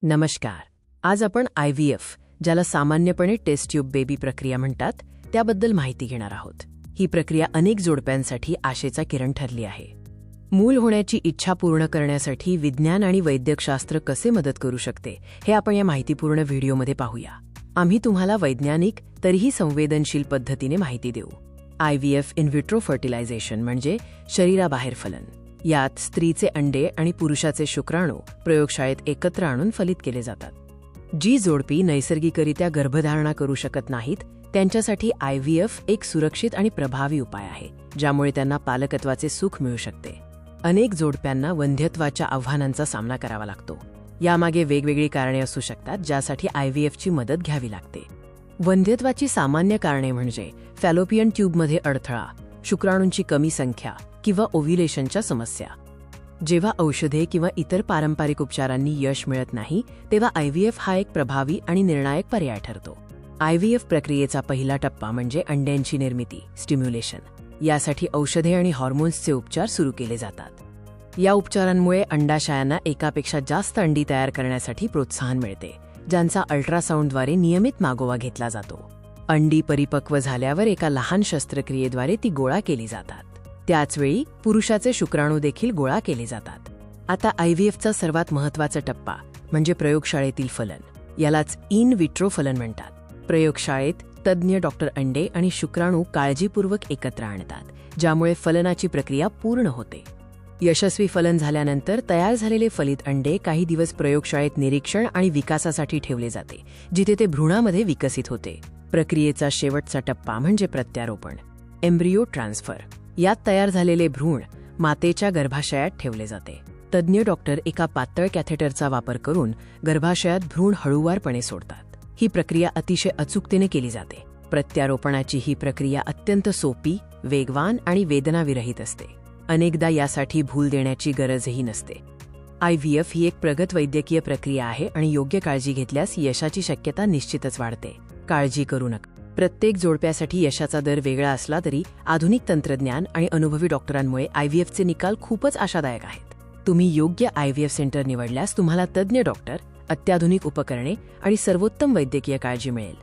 नमस्कार. आज आपण IVF, ज्याला सामान्यपणे टेस्ट ट्यूब बेबी प्रक्रिया म्हणतात, त्याबद्दल माहिती घेणार आहोत. ही प्रक्रिया अनेक जोडप्यांसाठी आशेचा किरण ठरली आहे. मूल होण्याची इच्छा पूर्ण करण्यासाठी विज्ञान आणि वैद्यकशास्त्र कसे मदत करू शकते हे आपण या माहितीपूर्ण व्हिडिओमध्ये पाहूया. आम्ही तुम्हाला वैज्ञानिक तरीही संवेदनशील पद्धतीने माहिती देऊ. IVF इन विट्रो फर्टिलायझेशन म्हणजे शरीराबाहेर फलन. यात स्त्रीचे अंडे आणि पुरुषाचे शुक्राणू प्रयोगशाळेत एकत्र आणून फलित केले जातात. जी जोडपी नैसर्गिकरित्या गर्भधारणा करू शकत नाहीत त्यांच्यासाठी IVF एक सुरक्षित आणि प्रभावी उपाय आहे, ज्यामुळे त्यांना पालकत्वाचे सुख मिळू शकते. अनेक जोडप्यांना वंध्यत्वाच्या आव्हानांचा सामना करावा लागतो. यामागे वेगवेगळी कारणे असू शकतात ज्यासाठी IVFची मदत घ्यावी लागते. वंध्यत्वाची सामान्य कारणे म्हणजे फॅलोपियन ट्यूबमध्ये अडथळा, शुक्राणूंची कमी संख्या किंवा ओव्ह्युलेशनच्या समस्या. जेव्हा औषधे किंवा इतर पारंपरिक उपचारांनी यश मिळत नाही तेव्हा IVF हा एक प्रभावी आणि निर्णायक पर्याय ठरतो. IVF प्रक्रियेचा पहिला टप्पा म्हणजे अंड्यांची निर्मिती, स्टिम्युलेशन. यासाठी औषधे आणि हॉर्मोन्सचे उपचार सुरू केले जातात. या उपचारांमुळे अंडाशयांना एकापेक्षा जास्त अंडी तयार करण्यासाठी प्रोत्साहन मिळते, ज्यांचा अल्ट्रासाऊंडद्वारे नियमित मागोवा घेतला जातो. अंडी परिपक्व झाल्यावर एका लहान शस्त्रक्रियेद्वारे ती गोळा केली जातात. त्याचवेळी पुरुषाचे शुक्राणू देखील गोळा केले जातात. आता IVFचा सर्वात महत्त्वाचा टप्पा म्हणजे प्रयोगशाळेतील फलन. यालाच इन विट्रो फलन म्हणतात. प्रयोगशाळेत तज्ज्ञ डॉक्टर अंडे आणि शुक्राणू काळजीपूर्वक एकत्र आणतात, ज्यामुळे फलनाची प्रक्रिया पूर्ण होते. यशस्वी फलन झाल्यानंतर तयार झालेले फलित अंडे काही दिवस प्रयोगशाळेत निरीक्षण आणि विकासासाठी ठेवले जाते, जिथे ते भ्रूणामध्ये विकसित होते. प्रक्रियेचा शेवटचा टप्पा म्हणजे प्रत्यारोपण, एम्ब्रियो ट्रान्सफर. यात तयार झालेले भ्रूण मातेच्या गर्भाशयात ठेवले जाते. तज्ज्ञ डॉक्टर एका पातळ कॅथेटरचा वापर करून गर्भाशयात भ्रूण हळूवारपणे सोडतात. ही प्रक्रिया अतिशय अचूकतेने केली जाते. प्रत्यारोपणाची ही प्रक्रिया अत्यंत सोपी, वेगवान आणि वेदनाविरहित असते. अनेकदा यासाठी भूल देण्याची गरजही नसते. IVF ही एक प्रगत वैद्यकीय प्रक्रिया आहे आणि योग्य काळजी घेतल्यास यशाची शक्यता निश्चितच वाढते. काळजी करू नका. प्रत्येक जोडप्यासाठी यशाचा दर वेगळा असला तरी आधुनिक तंत्रज्ञान आणि अनुभवी डॉक्टरांमुळे IVFचे निकाल खूपच आशादायक आहेत. तुम्ही योग्य IVF सेंटर निवडल्यास तुम्हाला तज्ज्ञ डॉक्टर, अत्याधुनिक उपकरणे आणि सर्वोत्तम वैद्यकीय काळजी मिळेल.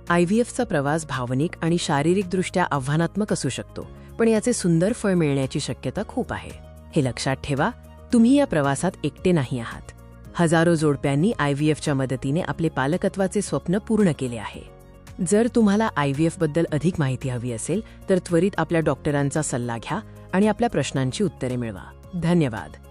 IVFचा प्रवास भावनिक आणि शारीरिकदृष्ट्या आव्हानात्मक असू शकतो, पण याचे सुंदर फळ मिळण्याची शक्यता खूप आहे. हे लक्षात ठेवा, तुम्ही या प्रवासात एकटे नाही आहात. हजारो जोडप्यांनी IVFच्या मदतीने आपले पालकत्वाचे स्वप्न पूर्ण केले आहे. जर तुम्हाला IVF बद्दल अधिक माहिती हवी असेल तर त्वरित आपल्या डॉक्टरांचा सल्ला घ्या आणि आपल्या प्रश्नांची उत्तरे मिळवा. धन्यवाद.